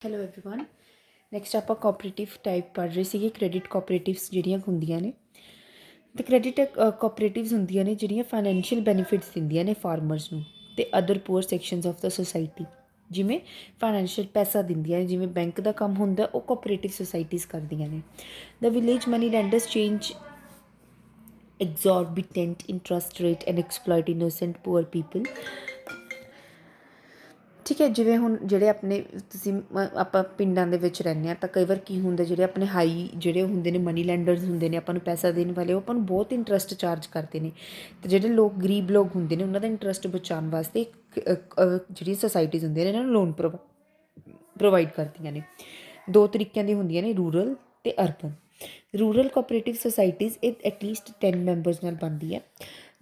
Hello everyone. Next ਆਪਾਂ cooperative type ਪੜ੍ਹ ਰਹੇ ਸੀਗੇ। ਕ੍ਰੈਡਿਟ ਕੋਆਪਰੇਟਿਵਸ ਜਿਹੜੀਆਂ ਹੁੰਦੀਆਂ ਨੇ ਅਤੇ ਕ੍ਰੈਡਿਟ ਕੋਆਪਰੇਟਿਵਸ ਹੁੰਦੀਆਂ ਨੇ ਜਿਹੜੀਆਂ ਫਾਈਨੈਂਸ਼ੀਅਲ ਬੈਨੀਫਿਟਸ ਦਿੰਦੀਆਂ ਨੇ ਫਾਰਮਰਸ ਨੂੰ ਅਤੇ other poor sections of the society. ਜਿਵੇਂ ਫਾਈਨੈਂਸ਼ੀਅਲ ਪੈਸਾ ਦਿੰਦੀਆਂ ਨੇ, ਜਿਵੇਂ ਬੈਂਕ ਦਾ ਕੰਮ ਹੁੰਦਾ ਉਹ ਕੋਆਪਰੇਟਿਵ ਸੁਸਾਇਟੀਜ਼ ਕਰਦੀਆਂ ਨੇ। The village money lenders charge exorbitant interest rate and exploit innocent poor people। ਠੀਕ ਹੈ, ਜਿਵੇਂ ਹੁਣ ਜਿਹੜੇ ਆਪਣੇ ਤੁਸੀਂ ਆਪਾਂ ਪਿੰਡਾਂ ਦੇ ਵਿੱਚ ਰਹਿੰਦੇ ਹਾਂ ਤਾਂ ਕਈ ਵਾਰ ਕੀ ਹੁੰਦਾ, ਜਿਹੜੇ ਆਪਣੇ ਹਾਈ ਜਿਹੜੇ ਹੁੰਦੇ ਨੇ ਮਨੀ ਲੈਂਡਰਸ ਹੁੰਦੇ ਨੇ, ਆਪਾਂ ਨੂੰ ਪੈਸਾ ਦੇਣ ਵਾਲੇ, ਉਹ ਆਪਾਂ ਨੂੰ ਬਹੁਤ ਇੰਟਰਸਟ ਚਾਰਜ ਕਰਦੇ ਨੇ। ਅਤੇ ਜਿਹੜੇ ਲੋਕ ਗਰੀਬ ਲੋਕ ਹੁੰਦੇ ਨੇ ਉਹਨਾਂ ਦਾ ਇੰਟਰਸਟ ਬਚਾਉਣ ਵਾਸਤੇ ਜਿਹੜੀਆਂ ਸੁਸਾਇਟੀਜ਼ ਹੁੰਦੀਆਂ ਨੇ ਇਹਨਾਂ ਨੂੰ ਲੋਨ ਪ੍ਰੋਵਾਈਡ ਕਰਦੀਆਂ ਨੇ। ਦੋ ਤਰੀਕਿਆਂ ਦੀਆਂ ਹੁੰਦੀਆਂ ਨੇ, ਰੂਰਲ ਅਤੇ ਅਰਬਨ। ਰੂਰਲ ਕੋਆਪਰੇਟਿਵ ਸੁਸਾਇਟੀਜ਼ ਇਹ ਐਟਲੀਸਟ 10 ਮੈਂਬਰਸ ਨਾਲ ਬਣਦੀ ਹੈ।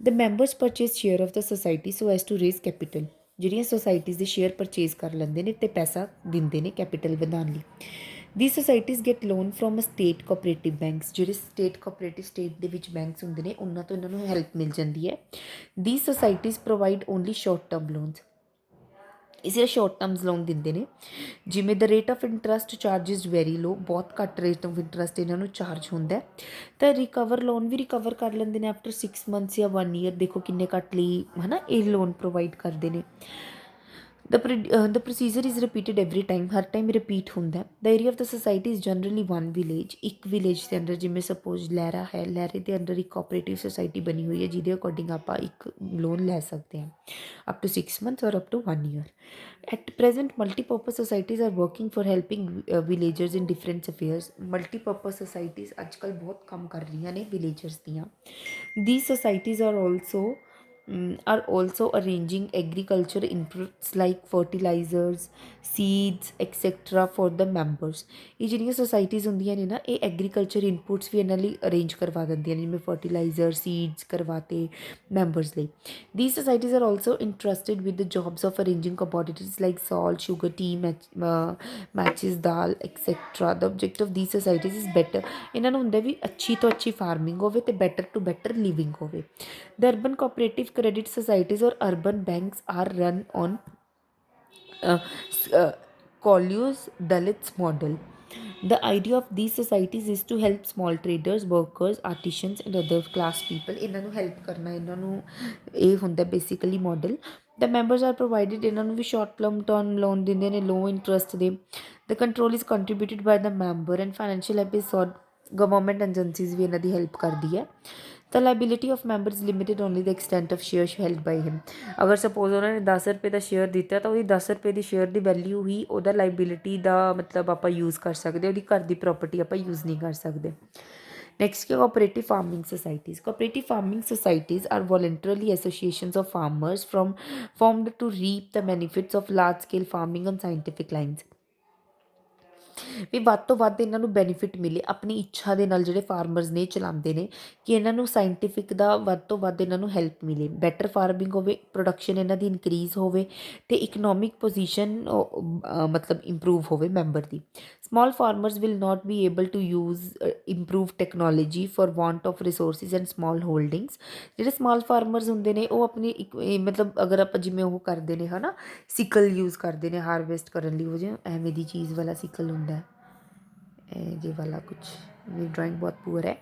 The members purchase share of the society so as to raise capital. ਜਿਹੜੀਆਂ ਸੁਸਾਇਟੀਜ਼ ਦੇ ਸ਼ੇਅਰ ਪਰਚੇਜ਼ ਕਰ ਲੈਂਦੇ ਨੇ ਅਤੇ ਪੈਸਾ ਦਿੰਦੇ ਨੇ ਕੈਪੀਟਲ ਵਧਾਉਣ ਲਈ। The societies get loan from a state cooperative banks. ਜਿਹੜੇ ਸਟੇਟ ਕੋਆਪਰੇਟਿਵ ਸਟੇਟ ਦੇ ਵਿੱਚ ਬੈਂਕਸ ਹੁੰਦੇ ਨੇ ਉਹਨਾਂ ਤੋਂ ਇਹਨਾਂ ਨੂੰ ਹੈਲਪ ਮਿਲ ਜਾਂਦੀ ਹੈ। The societies provide only short term loans. ਇਸ ਲਈ ਸ਼ੋਰਟ ਟਰਮਸ ਲੋਨ ਦਿੰਦੇ ਨੇ। ਜਿਵੇਂ the rate of interest charge is very low, ਬਹੁਤ ਘੱਟ ਰੇਟ ਆਫ ਇੰਟਰਸਟ ਇਹਨਾਂ ਨੂੰ ਚਾਰਜ ਹੁੰਦਾ। ਤਾਂ ਰਿਕਵਰ ਲੋਨ ਵੀ ਰਿਕਵਰ ਕਰ ਲੈਂਦੇ ਨੇ ਆਫਟਰ 6 ਮੰਥਸ ਜਾਂ 1 ਈਅਰ। ਦੇਖੋ ਕਿੰਨੇ ਘੱਟ ਲਈ ਹੈ ਨਾ ਇਹ ਲੋਨ ਪ੍ਰੋਵਾਈਡ ਕਰਦੇ ਨੇ। The procedure is repeated every time, ਹਰ ਟਾਈਮ ਰਿਪੀਟ ਹੁੰਦਾ। The area of the society is generally one village. ਇੱਕ ਵਿਲੇਜ ਦੇ ਅੰਦਰ, ਜਿਵੇਂ ਸਪੋਜ਼ ਲਹਿਰਾ ਹੈ, ਲਹਿਰੇ ਦੇ ਅੰਦਰ ਇੱਕ ਕੋਆਪਰੇਟਿਵ ਸੁਸਾਇਟੀ ਬਣੀ ਹੋਈ ਹੈ ਜਿਹਦੇ ਅਕੋਰਡਿੰਗ ਆਪਾਂ ਇੱਕ ਲੋਨ ਲੈ ਸਕਦੇ ਹਾਂ up to 6 months or up to 1 year. At present multipurpose societies are working for helping villagers in different affairs. Multipurpose societies ਅੱਜ ਕੱਲ੍ਹ ਬਹੁਤ ਕੰਮ ਕਰ ਰਹੀਆਂ ਨੇ ਵਿਲੇਜਰਸ ਦੀਆਂ। These societies are also arranging agriculture inputs like fertilizers, seeds, etc. for the members। ਇਹ ਜਿਹੜੀਆਂ ਸੁਸਾਇਟੀਜ਼ ਹੁੰਦੀਆਂ ਨੇ ਨਾ ਇਹ ਐਗਰੀਕਲਚਰ ਇਨਪੁਟਸ ਵੀ ਇਹਨਾਂ ਲਈ ਅਰੇਂਜ ਕਰਵਾ ਦਿੰਦੀਆਂ ਨੇ, ਜਿਵੇਂ ਫਰਟੀਲਾਈਜ਼ਰ, ਸੀਡਸ ਕਰਵਾਤੇ ਮੈਂਬਰਸ ਲਈ। These societies are also entrusted with the jobs of arranging commodities like salt, sugar, tea, matches, dal, etc. The object of these societies is better। ਇਹਨਾਂ ਨੂੰ ਹੁੰਦਾ ਵੀ ਅੱਛੀ ਤੋਂ ਅੱਛੀ ਫਾਰਮਿੰਗ ਹੋਵੇ ਅਤੇ ਬੈਟਰ ਟੂ ਬੈਟਰ ਲਿਵਿੰਗ ਹੋਵੇ। The urban cooperative credit societies or urban banks are run on Collier's Dalit's model। The idea of these societies is to help small traders, workers, artisans and other class people। ਇਹਨਾਂ ਨੂੰ help ਕਰਨਾ, ਇਹਨਾਂ ਨੂੰ ਇਹ ਹੁੰਦਾ basically model. ਦ members R provided, ਇਹਨਾਂ ਨੂੰ ਵੀ short term loan ਦਿੰਦੇ ਨੇ ਲੋ ਇੰਟਰਸਟ ਦੇ। The control is contributed by the member and financial episode government agencies ਵੀ ਇਹਨਾਂ ਦੀ ਹੈਲਪ ਕਰਦੀ ਹੈ। The liability of member is limited only the extent of shares held by him। ਅਗਰ suppose ਉਹਨਾਂ ਨੇ 10 ਰੁਪਏ ਦਾ ਸ਼ੇਅਰ ਦਿੱਤਾ ਤਾਂ ਉਹਦੀ 10 ਰੁਪਏ ਦੀ ਸ਼ੇਅਰ ਦੀ ਵੈਲਿਊ ਹੀ ਉਹਦਾ ਲਾਇਬਿਲਿਟੀ ਦਾ ਮਤਲਬ ਆਪਾਂ ਯੂਜ਼ ਕਰ ਸਕਦੇ, ਉਹਦੀ ਘਰ ਦੀ ਪ੍ਰੋਪਰਟੀ ਆਪਾਂ ਯੂਜ਼ ਨਹੀਂ ਕਰ ਸਕਦੇ। Next cooperative farming societies. Cooperative farming societies are voluntarily associations of farmers formed to reap the benefits of large scale farming on scientific lines। ਵੀ ਵੱਧ ਤੋਂ ਵੱਧ ਇਹਨਾਂ ਨੂੰ ਬੈਨੀਫਿਟ ਮਿਲੇ ਆਪਣੀ ਇੱਛਾ ਦੇ ਨਾਲ। ਜਿਹੜੇ ਫਾਰਮਰਸ ਨੇ ਚਲਾਉਂਦੇ ਨੇ ਕਿ ਇਹਨਾਂ ਨੂੰ ਸਾਇੰਟੀਫਿਕ ਦਾ ਵੱਧ ਤੋਂ ਵੱਧ ਇਹਨਾਂ ਨੂੰ ਹੈਲਪ ਮਿਲੇ, ਬੈਟਰ ਫਾਰਮਿੰਗ ਹੋਵੇ, ਪ੍ਰੋਡਕਸ਼ਨ ਇਹਨਾਂ ਦੀ ਇਨਕਰੀਜ਼ ਹੋਵੇ ਅਤੇ ਇਕਨੋਮਿਕ ਪੋਜੀਸ਼ਨ ਮਤਲਬ ਇੰਪਰੂਵ ਹੋਵੇ ਮੈਂਬਰ ਦੀ। Small farmers will not be able to use improve technology for want of resources and small holdings. ਜਿਹੜੇ ਸਮਾਲ ਫਾਰਮਰਸ ਹੁੰਦੇ ਨੇ ਉਹ ਆਪਣੀ ਇੱਕ ਮਤਲਬ ਅਗਰ ਆਪਾਂ ਜਿਵੇਂ ਉਹ ਕਰਦੇ ਨੇ ਹੈ ਨਾ, ਸਿਕਲ ਯੂਜ਼ ਕਰਦੇ ਨੇ ਹਾਰਵੈਸਟ ਕਰਨ ਲਈ, ਉਹ ਜਿਵੇਂ ਐਵੇਂ ਦੀ ਚੀਜ਼ ਵਾਲਾ ਸਿਕਲ ਹੁੰਦਾ ਜੇ ਵਾਲਾ ਕੁਛ। ਮੇਰੀ ਡਰਾਇੰਗ ਬਹੁਤ ਪੂਅਰ ਹੈ।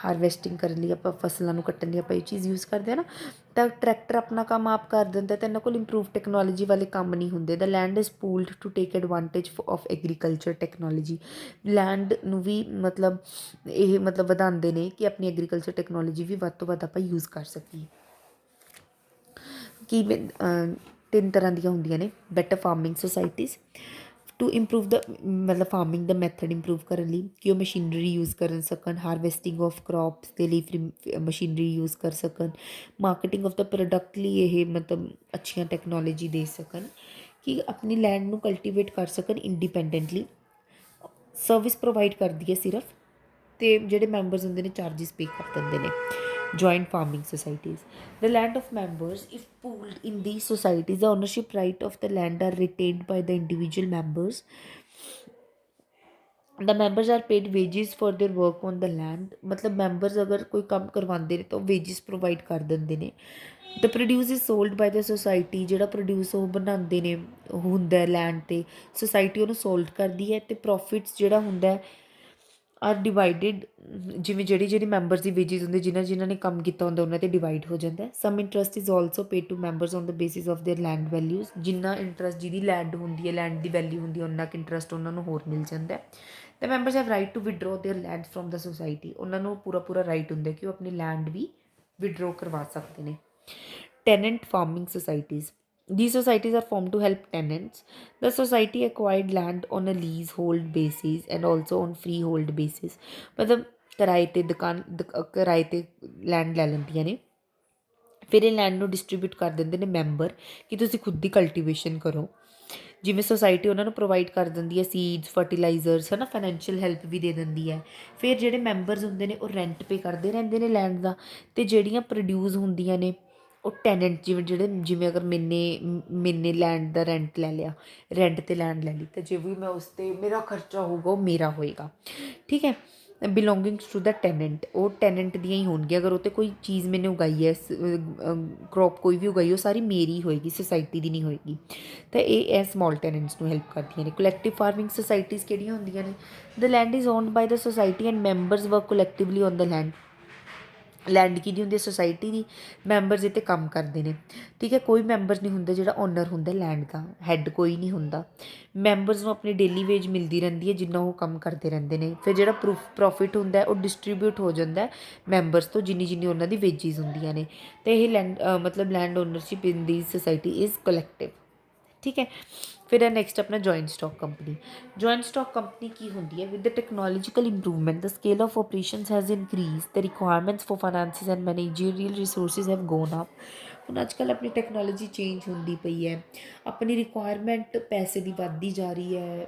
ਹਾਰਵੈਸਟਿੰਗ ਕਰਨ ਲਈ ਆਪਾਂ ਫਸਲਾਂ ਨੂੰ ਕੱਟਣ ਲਈ ਆਪਾਂ ਇਹ ਚੀਜ਼ ਯੂਜ਼ ਕਰਦੇ ਹਾਂ ਨਾ, ਤਾਂ ਟਰੈਕਟਰ ਆਪਣਾ ਕੰਮ ਆਪ ਕਰ ਦਿੰਦਾ ਅਤੇ ਇਹਨਾਂ ਕੋਲ ਇੰਪਰੂਵ ਟੈਕਨੋਲੋਜੀ ਵਾਲੇ ਕੰਮ ਨਹੀਂ ਹੁੰਦੇ। The land is pooled to take advantage of agriculture technology. Land ਨੂੰ ਵੀ ਮਤਲਬ ਇਹ ਮਤਲਬ ਵਧਾਉਂਦੇ ਨੇ ਕਿ ਆਪਣੀ ਐਗਰੀਕਲਚਰ ਟੈਕਨੋਲੋਜੀ ਵੀ ਵੱਧ ਤੋਂ ਵੱਧ ਆਪਾਂ ਯੂਜ਼ ਕਰ ਸਕੀਏ। ਕਿ 3 ਤਰ੍ਹਾਂ ਦੀਆਂ ਹੁੰਦੀਆਂ ਨੇ better farming societies. To improve ਦਾ ਮਤਲਬ ਫਾਰਮਿੰਗ ਦਾ ਮੈਥਡ ਇੰਪਰੂਵ ਕਰਨ ਲਈ ਕਿ ਉਹ ਮਸ਼ੀਨਰੀ ਯੂਜ਼ ਕਰ ਸਕਣ, ਹਾਰਵੈਸਟਿੰਗ ਆਫ ਕ੍ਰੋਪਸ ਦੇ ਲਈ ਮਸ਼ੀਨਰੀ ਯੂਜ਼ ਕਰ ਸਕਣ, ਮਾਰਕੀਟਿੰਗ ਆਫ ਦਾ ਪ੍ਰੋਡਕਟ ਲਈ ਇਹ ਮਤਲਬ ਅੱਛੀਆਂ ਟੈਕਨੋਲੋਜੀ ਦੇ ਸਕਣ ਕਿ ਆਪਣੀ ਲੈਂਡ ਨੂੰ ਕਲਟੀਵੇਟ ਕਰ ਸਕਣ ਇੰਡੀਪੈਂਡੈਂਟਲੀ। ਸਰਵਿਸ ਪ੍ਰੋਵਾਈਡ ਕਰਦੀ ਹੈ ਸਿਰਫ, ਅਤੇ ਜਿਹੜੇ ਮੈਂਬਰਸ ਹੁੰਦੇ ਨੇ ਚਾਰਜਿਸ ਪੇ ਕਰ ਦਿੰਦੇ ਨੇ। Joint farming societies। The land of members, if pooled in these societies, the ownership right of the land are retained by the individual members। The members are paid wages for their work on the land। ਮਤਲਬ members ਅਗਰ ਕੋਈ ਕੰਮ ਕਰਵਾਉਂਦੇ ਨੇ ਤਾਂ ਉਹ wages provide ਕਰ ਦਿੰਦੇ ਨੇ। The produce is sold by the society, ਜਿਹੜਾ ਪ੍ਰੋਡਿਊਸ ਉਹ ਬਣਾਉਂਦੇ ਨੇ ਹੁੰਦਾ ਲੈਂਡ 'ਤੇ, ਸੁਸਾਇਟੀ ਉਹਨੂੰ ਸੋਲਡ ਕਰਦੀ ਹੈ ਅਤੇ ਪ੍ਰੋਫਿਟਸ ਜਿਹੜਾ ਹੁੰਦਾ ਆਰ ਡਿਵਾਈਡਿਡ, ਜਿਵੇਂ ਜਿਹੜੀ ਮੈਂਬਰਸ ਦੀ ਵੇਜਿਸ ਹੁੰਦੇ ਜਿਨ੍ਹਾਂ ਨੇ ਕੰਮ ਕੀਤਾ ਹੁੰਦਾ ਉਹਨਾਂ 'ਤੇ ਡਿਵਾਈਡ ਹੋ ਜਾਂਦਾ। Some interest is also paid to members on the basis of their land values, ਜਿੰਨਾ ਇੰਟਰਸਟ ਜਿਹਦੀ ਲੈਂਡ ਹੁੰਦੀ ਹੈ, ਲੈਂਡ ਦੀ ਵੈਲਿਊ ਹੁੰਦੀ ਹੈ, ਉਹਨਾਂ ਕੁ ਇੰਟਰਸਟ ਉਹਨਾਂ ਨੂੰ ਹੋਰ ਮਿਲ ਜਾਂਦਾ। The members have right to withdraw their land from the society, ਉਹਨਾਂ ਨੂੰ ਪੂਰਾ ਰਾਈਟ ਹੁੰਦਾ ਕਿ ਉਹ ਆਪਣੀ ਲੈਂਡ ਵੀ ਵਿਡਰੋ ਕਰਵਾ ਸਕਦੇ ਨੇ। Tenant farming societies. These societies are formed to help tenants. The society acquired land on a leasehold basis and also on freehold basis. मतलब ਕਿਰਾਏ ਤੇ ਲੈਂਡ ਲੈ ਲੈਂਦੀਆਂ ਨੇ, ਫਿਰ ਇਹ ਲੈਂਡ ਨੂੰ ਡਿਸਟਰੀਬਿਊਟ ਕਰ ਦਿੰਦੇ ਨੇ ਮੈਂਬਰ ਕਿ ਤੁਸੀਂ ਖੁਦ ਦੀ ਕਲਟੀਵੇਸ਼ਨ ਕਰੋ। ਜਿਵੇਂ ਸੁਸਾਇਟੀ ਉਹਨਾਂ ਨੂੰ ਪ੍ਰੋਵਾਈਡ ਕਰ ਦਿੰਦੀ ਹੈ ਸੀਡਸ, ਫਰਟੀਲਾਈਜ਼ਰਸ, ਹੈ ਨਾ, ਫਾਈਨੈਂਸ਼ੀਅਲ ਹੈਲਪ ਵੀ ਦੇ ਦਿੰਦੀ ਹੈ। ਫਿਰ ਜਿਹੜੇ ਮੈਂਬਰਸ ਹੁੰਦੇ ਨੇ ਉਹ ਰੈਂਟ ਪੇ ਕਰਦੇ ਰਹਿੰਦੇ ਨੇ ਲੈਂਡ ਦਾ, ਅਤੇ ਜਿਹੜੀਆਂ ਪ੍ਰੋਡਿਊਸ ਹੁੰਦੀਆਂ ਨੇ ਉਹ ਟੈਨੈਂਟ, ਜਿਵੇਂ ਅਗਰ ਮੈਨੇ ਲੈਂਡ ਦਾ ਰੈਂਟ ਲੈ ਲਿਆ, ਰੈਂਟ 'ਤੇ ਲੈਂਡ ਲੈ ਲਈ, ਤਾਂ ਜੇ ਵੀ ਮੈਂ ਉਸ 'ਤੇ ਮੇਰਾ ਖਰਚਾ ਹੋਊਗਾ ਉਹ ਮੇਰਾ ਹੋਏਗਾ, ਠੀਕ ਹੈ। ਬਿਲੋਂਗਿੰਗਸ ਟੂ ਦਾ ਟੈਨੈਂਟ, ਉਹ ਟੈਨੈਂਟ ਦੀਆਂ ਹੀ ਹੋਣਗੀਆਂ। ਅਗਰ ਉਹ 'ਤੇ ਕੋਈ ਚੀਜ਼ ਮੈਨੇ ਉਗਾਈ ਹੈ, ਕ੍ਰੋਪ ਕੋਈ ਵੀ ਉਗਾਈ, ਉਹ ਸਾਰੀ ਮੇਰੀ ਹੋਏਗੀ, ਸੁਸਾਇਟੀ ਦੀ ਨਹੀਂ ਹੋਏਗੀ। ਤਾਂ ਇਹ ਸਮੋਲ ਟੈਨੈਂਟਸ ਨੂੰ ਹੈਲਪ ਕਰਦੀਆਂ ਨੇ। ਕਲੈਕਟਿਵ ਫਾਰਮਿੰਗ ਸੁਸਾਇਟੀਜ਼ ਕਿਹੜੀਆਂ ਹੁੰਦੀਆਂ ਨੇ? ਦ land is owned bye the society and members work collectively on the land. Land ਕਿਹਦੀ ਹੁੰਦੀ ਹੈ? ਸੁਸਾਇਟੀ ਦੀ। ਮੈਂਬਰਸ ਇਹ 'ਤੇ ਕੰਮ ਕਰਦੇ ਨੇ, ਠੀਕ ਹੈ। ਕੋਈ ਮੈਂਬਰ ਨਹੀਂ ਹੁੰਦਾ ਜਿਹੜਾ ਓਨਰ ਹੁੰਦਾ ਲੈਂਡ ਦਾ, ਹੈੱਡ ਕੋਈ ਨਹੀਂ ਹੁੰਦਾ। ਮੈਂਬਰਸ ਨੂੰ ਆਪਣੀ ਡੇਲੀ ਵੇਜ ਮਿਲਦੀ ਰਹਿੰਦੀ ਹੈ ਜਿੰਨਾ ਉਹ ਕੰਮ ਕਰਦੇ ਰਹਿੰਦੇ ਨੇ। ਫਿਰ ਜਿਹੜਾ ਪ੍ਰੋਫਿਟ ਹੁੰਦਾ ਉਹ ਡਿਸਟਰੀਬਿਊਟ ਹੋ ਜਾਂਦਾ ਮੈਂਬਰਸ ਤੋਂ, ਜਿੰਨੀ ਉਹਨਾਂ ਦੀ ਵੇਜਿਸ ਹੁੰਦੀਆਂ ਨੇ। ਅਤੇ ਇਹ land ownership in the society is collective, ਠੀਕ ਹੈ। ਫਿਰ ਨੈਕਸਟ ਆਪਣਾ joint stock company. Joint stock company ਕੀ ਹੁੰਦੀ ਹੈ? With the technological improvement the scale of operations has increase, the requirements for finances and managerial resources have gone up. ਹੁਣ ਅੱਜ ਕੱਲ੍ਹ ਆਪਣੀ ਟੈਕਨੋਲੋਜੀ ਚੇਂਜ ਹੁੰਦੀ ਪਈ ਹੈ, ਆਪਣੀ ਰਿਕੁਆਇਰਮੈਂਟ ਪੈਸੇ ਦੀ ਵੱਧਦੀ ਜਾ ਰਹੀ ਹੈ,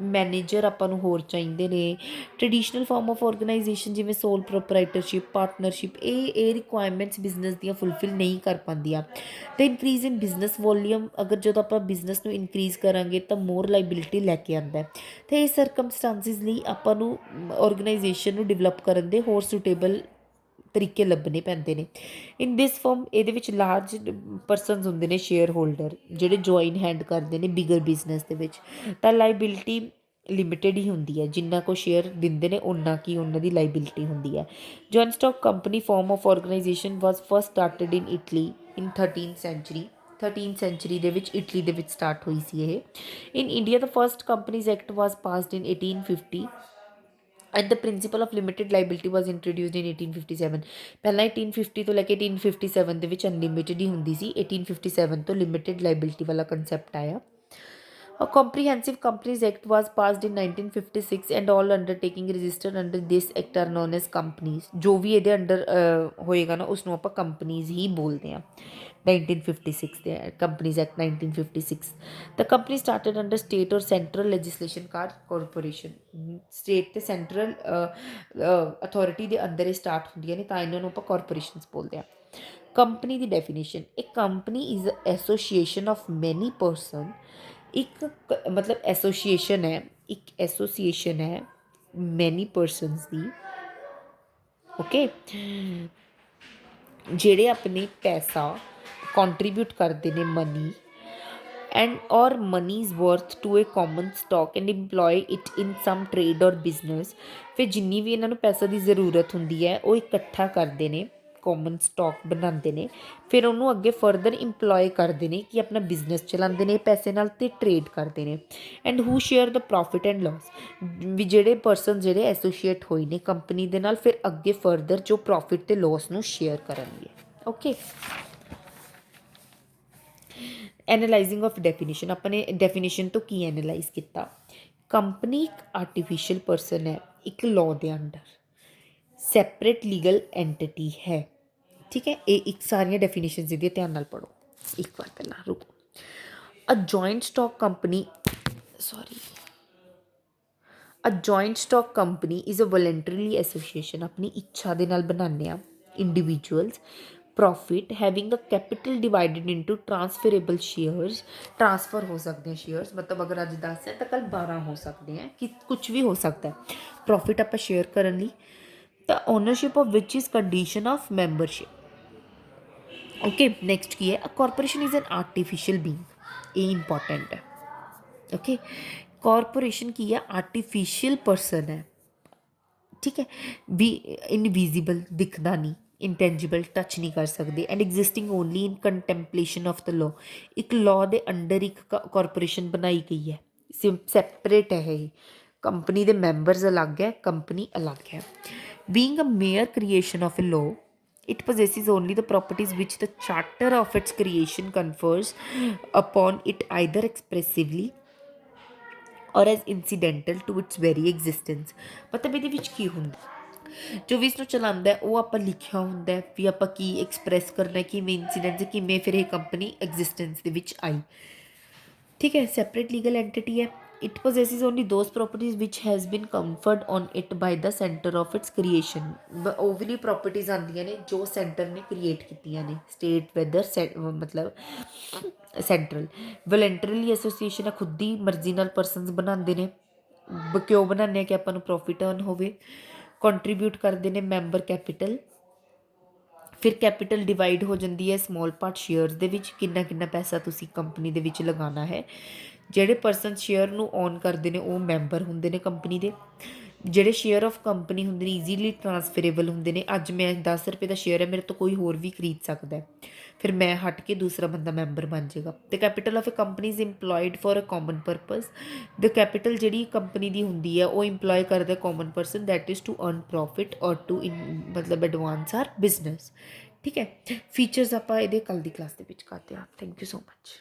ਮੈਨੇਜਰ ਆਪਾਂ ਨੂੰ ਹੋਰ ਚਾਹੀਦੇ ਨੇ। ਟ੍ਰਡੀਸ਼ਨਲ ਫਾਰਮ ਆਫ ਔਰਗਨਾਈਜੇਸ਼ਨ ਜਿਵੇਂ ਸੋਲ ਪ੍ਰੋਪਰਾਈਟਰਸ਼ਿਪ, ਪਾਰਟਨਰਸ਼ਿਪ, ਇਹ ਰਿਕੁਆਇਰਮੈਂਟਸ ਬਿਜ਼ਨਸ ਦੀਆਂ ਫੁਲਫਿਲ ਨਹੀਂ ਕਰ ਪਾਉਂਦੀਆਂ। ਅਤੇ ਇਨਕਰੀਜ਼ ਇਨ ਬਿਜ਼ਨਸ ਵੋਲੀਅਮ, ਅਗਰ ਜਦੋਂ ਆਪਾਂ ਬਿਜ਼ਨਸ ਨੂੰ ਇਨਕਰੀਜ਼ ਕਰਾਂਗੇ ਤਾਂ ਮੋਰ ਲਾਈਬਿਲਿਟੀ ਲੈ ਕੇ ਆਉਂਦਾ। ਅਤੇ ਇਹ ਸਰਕਮਸਟਾਂਸਿਸ ਲਈ ਆਪਾਂ ਨੂੰ ਔਰਗਨਾਈਜੇਸ਼ਨ ਨੂੰ ਡਿਵੈਲਪ ਕਰਨ ਦੇ ਹੋਰ ਸੁਟੇਬਲ ਤਰੀਕੇ ਲੱਭਣੇ ਪੈਂਦੇ ਨੇ। ਇਨ ਦਿਸ ਫਰਮ, ਇਹਦੇ ਵਿੱਚ ਲਾਰਜ ਪਰਸਨਸ ਹੁੰਦੇ ਨੇ, ਸ਼ੇਅਰ ਹੋਲਡਰ, ਜਿਹੜੇ ਜੁਆਇਨ ਹੈਂਡ ਕਰਦੇ ਨੇ ਬਿਗਰ ਬਿਜ਼ਨਸ ਦੇ ਵਿੱਚ। ਤਾਂ ਲਾਈਬਿਲਿਟੀ ਲਿਮਿਟਿਡ ਹੀ ਹੁੰਦੀ ਹੈ, ਜਿੰਨਾ ਕੋ ਸ਼ੇਅਰ ਦਿੰਦੇ ਨੇ ਉਹਨਾਂ ਕੀ ਉਹਨਾਂ ਦੀ ਲਾਈਬਿਲਿਟੀ ਹੁੰਦੀ ਹੈ। Joint stock company form of organisation was first started in Italy in 13th century ਦੇ ਵਿੱਚ ਇਟਲੀ ਦੇ ਵਿੱਚ ਸਟਾਰਟ ਹੋਈ ਸੀ ਇਹ। In India the first companies act was passed in 1850 and the principle of limited liability was introduced in 1857। ਪਹਿਲਾਂ 1850 ਤੋਂ ਲੈ ਕੇ 1857 ਦੇ ਵਿੱਚ ਅਨਲਿਮਿਟਿਡ ਹੀ ਹੁੰਦੀ ਸੀ, 1857 ਤੋਂ ਲਿਮਿਟਿਡ ਲਾਈਬਿਲਿਟੀ ਵਾਲਾ ਕੰਸੈਪਟ ਆਇਆ। A comprehensive companies act was passed in 1956 and all undertaking registered under this act are known as companies। ਜੋ ਵੀ ਇਹਦੇ ਅੰਡਰ ਹੋਏਗਾ ਨਾ ਉਸਨੂੰ ਆਪਾਂ ਕੰਪਨੀਜ਼ ਹੀ ਬੋਲਦੇ ਹਾਂ। 1956 ਦੇ companies act 1956। The company started under state or central legislation corporation। State ਤੇ ਸੈਂਟਰਲ ਅਥਾਰਟੀ ਦੇ ਅੰਦਰ ਇਹ ਸਟਾਰਟ ਹੁੰਦੀਆਂ ਨੇ, ਤਾਂ ਇਹਨਾਂ ਨੂੰ ਆਪਾਂ ਕਾਰਪੋਰੇਸ਼ਨਸ ਬੋਲਦੇ ਹਾਂ। ਕੰਪਨੀ ਦੀ ਡੈਫੀਨੇਸ਼ਨ, ਇਹ ਕੰਪਨੀ ਇਜ਼ ਐਸੋਸੀਏਸ਼ਨ ਆਫ ਮੈਨੀ ਪਰਸਨ। ਮਤਲਬ ਐਸੋਸੀਏਸ਼ਨ ਹੈ ਮੈਨੀ ਪਰਸਨਸ ਦੀ, ਓਕੇ, ਜਿਹੜੇ ਆਪਣੇ ਪੈਸਾ ਕੰਟਰੀਬਿਊਟ ਕਰਦੇ ਨੇ, money and or money is worth to a common stock and employ it in some trade or business. ਫਿਰ ਜਿੰਨੀ ਵੀ ਇਹਨਾਂ ਨੂੰ ਪੈਸਾ ਦੀ ਜ਼ਰੂਰਤ ਹੁੰਦੀ ਹੈ ਉਹ ਇਕੱਠਾ ਕਰਦੇ ਨੇ, ਕਾਮਨ ਸਟਾਕ ਬਣਾਉਂਦੇ ਨੇ, ਫਿਰ ਉਹਨੂੰ ਅੱਗੇ ਫਰਦਰ ਇੰਪਲੋਏ ਕਰਦੇ ਨੇ ਕਿ ਆਪਣਾ ਬਿਜ਼ਨਸ ਚਲਾਉਂਦੇ ਨੇ ਪੈਸੇ ਨਾਲ ਅਤੇ ਟਰੇਡ ਕਰਦੇ ਨੇ। And who share the profit and loss, ਵੀ ਜਿਹੜੇ ਪਰਸਨ ਜਿਹੜੇ ਐਸੋਸੀਏਟ ਹੋਏ ਨੇ ਕੰਪਨੀ ਦੇ ਨਾਲ, ਫਿਰ ਅੱਗੇ ਫਰਦਰ ਜੋ ਪ੍ਰੋਫਿਟ ਅਤੇ ਲੋਸ ਨੂੰ ਸ਼ੇਅਰ ਕਰਨਗੇ, ਓਕੇ। ਐਨਾਲਾਈਜ਼ਿੰਗ ਆਫ ਡੈਫੀਨੇਸ਼ਨ, ਆਪਾਂ ਨੇ ਡੈਫੀਨੇਸ਼ਨ ਤੋਂ ਕੀ ਐਨਾਲਾਈਜ਼ ਕੀਤਾ? ਕੰਪਨੀ ਇੱਕ ਆਰਟੀਫਿਸ਼ੀਅਲ ਪਰਸਨ ਹੈ, ਇੱਕ ਲਾਅ ਦੇ ਅੰਡਰ ਸੈਪਰੇਟ ਲੀਗਲ ਐਂਟਿਟੀ ਹੈ, ਠੀਕ ਹੈ। ਇਹ ਇੱਕ ਸਾਰੀਆਂ ਡੈਫੀਨੇਸ਼ਨਸ ਇਹਦੀਆਂ ਧਿਆਨ ਨਾਲ ਪੜ੍ਹੋ ਇੱਕ ਵਾਰ, ਪਹਿਲਾਂ ਰੁਕੋ। A joint stock company a joint stock company is a voluntarily association, ਆਪਣੀ ਇੱਛਾ ਦੇ ਨਾਲ ਬਣਾਉਂਦੇ ਹਾਂ individuals. Profit having a capital divided into transferable shares, transfer ਹੋ ਸਕਦੇ ਸ਼ੇਅਰਸ, ਮਤਲਬ ਅਗਰ ਅੱਜ 10 ਹੈ ਤਾਂ ਕੱਲ੍ਹ 12 ਹੋ ਸਕਦੇ ਹੈ, ਕਿ ਕੁਛ ਵੀ ਹੋ ਸਕਦਾ। ਪ੍ਰੋਫਿਟ ਆਪਾਂ ਸ਼ੇਅਰ ਕਰਨ ਲਈ, ਤਾਂ ownership of which is condition of membership. Okay, next ਕੀ ਹੈ, a corporation is an artificial being, ਇਹ ਇੰਪੋਰਟੈਂਟ ਹੈ। ਓਕੇ, ਕਾਰਪੋਰੇਸ਼ਨ ਕੀ ਹੈ, ਆਰਟੀਫਿਸ਼ੀਅਲ ਪਰਸਨ ਹੈ, ਠੀਕ ਹੈ, ਵੀ ਇਨਵਿਜ਼ੀਬਲ, ਦਿਖਦਾ ਨਹੀਂ, ਇੰਟੈਂਜੀਬਲ, ਟੱਚ ਨਹੀਂ ਕਰ ਸਕਦੇ, and existing only in contemplation of the law. ਇੱਕ ਲਾਅ ਦੇ ਅੰਡਰ ਇੱਕ ਕਾਰਪੋਰੇਸ਼ਨ ਬਣਾਈ ਗਈ ਹੈ, ਸੈਪਰੇਟ ਹੈ ਇਹ, ਕੰਪਨੀ ਦੇ ਮੈਂਬਰਸ ਅਲੱਗ ਹੈ, ਕੰਪਨੀ ਅਲੱਗ ਹੈ। Being a mere creation of a law, it possesses only the properties which the charter of its creation confers upon it either expressively or as incidental to its very existence। ਮਤਲਬ ਇਹਦੇ ਵਿੱਚ ਕੀ ਹੁੰਦਾ, ਜੋ ਵੀ ਇਸ ਨੂੰ ਚਲਾਉਂਦਾ ਉਹ ਆਪਾਂ ਲਿਖਿਆ ਹੁੰਦਾ ਵੀ ਆਪਾਂ ਕੀ ਐਕਸਪ੍ਰੈਸ ਕਰਨਾ, ਕਿਵੇਂ ਇੰਸੀਡੈਂਟਸ, ਕਿਵੇਂ ਫਿਰ ਇਹ ਕੰਪਨੀ ਐਗਜ਼ਿਸਟੈਂਸ ਦੇ ਵਿੱਚ ਆਈ, ਠੀਕ ਹੈ। ਸੈਪਰੇਟ ਲੀਗਲ ਐਂਟਿਟੀ ਹੈ। It possesses only those properties which has been conferred on it by the centre of its creation. ਉਹ ਵੀ ਪ੍ਰੋਪਰਟੀਜ਼ ਆਉਂਦੀਆਂ ਨੇ ਜੋ ਸੈਂਟਰ ਨੇ ਕ੍ਰੀਏਟ ਕੀਤੀਆਂ ਨੇ, ਸਟੇਟ ਵੈਦਰ ਮਤਲਬ ਸੈਂਟਰਲ। ਵੋਲੰਟਰੀਲੀ ਐਸੋਸੀਏਸ਼ਨ ਆ, ਖੁਦ ਦੀ ਮਰਜ਼ੀ ਨਾਲ ਪਰਸਨਸ ਬਣਾਉਂਦੇ ਨੇ। ਕਿਉਂ ਬਣਾਉਂਦੇ ਆ ਕਿ ਆਪਾਂ ਨੂੰ ਪ੍ਰੋਫਿਟ ਅਰਨ ਹੋਵੇ। ਕੰਟਰੀਬਿਊਟ ਕਰਦੇ ਨੇ ਮੈਂਬਰ ਕੈਪੀਟਲ, ਫਿਰ ਕੈਪੀਟਲ ਡਿਵਾਈਡ ਹੋ ਜਾਂਦੀ ਹੈ ਸਮੋਲ ਪਾਰਟ ਸ਼ੇਅਰਸ ਦੇ ਵਿੱਚ, ਕਿੰਨਾ ਕਿੰਨਾ ਪੈਸਾ ਤੁਸੀਂ ਕੰਪਨੀ ਦੇ ਵਿੱਚ ਲਗਾਉਣਾ ਹੈ। ਜਿਹੜੇ ਪਰਸਨ ਸ਼ੇਅਰ ਨੂੰ ਓਨ ਕਰਦੇ ਨੇ ਉਹ ਮੈਂਬਰ ਹੁੰਦੇ ਨੇ ਕੰਪਨੀ ਦੇ। ਜਿਹੜੇ ਸ਼ੇਅਰ ਆਫ ਕੰਪਨੀ ਹੁੰਦੇ ਨੇ ਈਜ਼ੀਲੀ ਟਰਾਂਸਫਰੇਬਲ ਹੁੰਦੇ ਨੇ। ਅੱਜ ਮੈਂ 10 ਰੁਪਏ ਦਾ ਸ਼ੇਅਰ ਹੈ, ਮੇਰੇ ਤੋਂ ਕੋਈ ਹੋਰ ਵੀ ਖਰੀਦ ਸਕਦਾ, ਫਿਰ ਮੈਂ ਹਟ ਕੇ ਦੂਸਰਾ ਬੰਦਾ ਮੈਂਬਰ ਬਣ ਜਾਏਗਾ। ਤੇ capital of a company is employed for a common purpose. The capital ਜਿਹੜੀ ਕੰਪਨੀ ਦੀ ਹੁੰਦੀ ਹੈ ਉਹ ਇੰਪਲੋਏ ਕਰਦਾ common person, that is to earn profit or to ਮਤਲਬ ਐਡਵਾਂਸ ਆਰ ਬਿਜ਼ਨਸ, ਠੀਕ ਹੈ। ਫੀਚਰਸ ਆਪਾਂ ਇਹਦੇ ਕੱਲ੍ਹ ਦੀ ਕਲਾਸ ਦੇ ਵਿੱਚ ਕਰਦੇ ਹਾਂ। Thank you so much.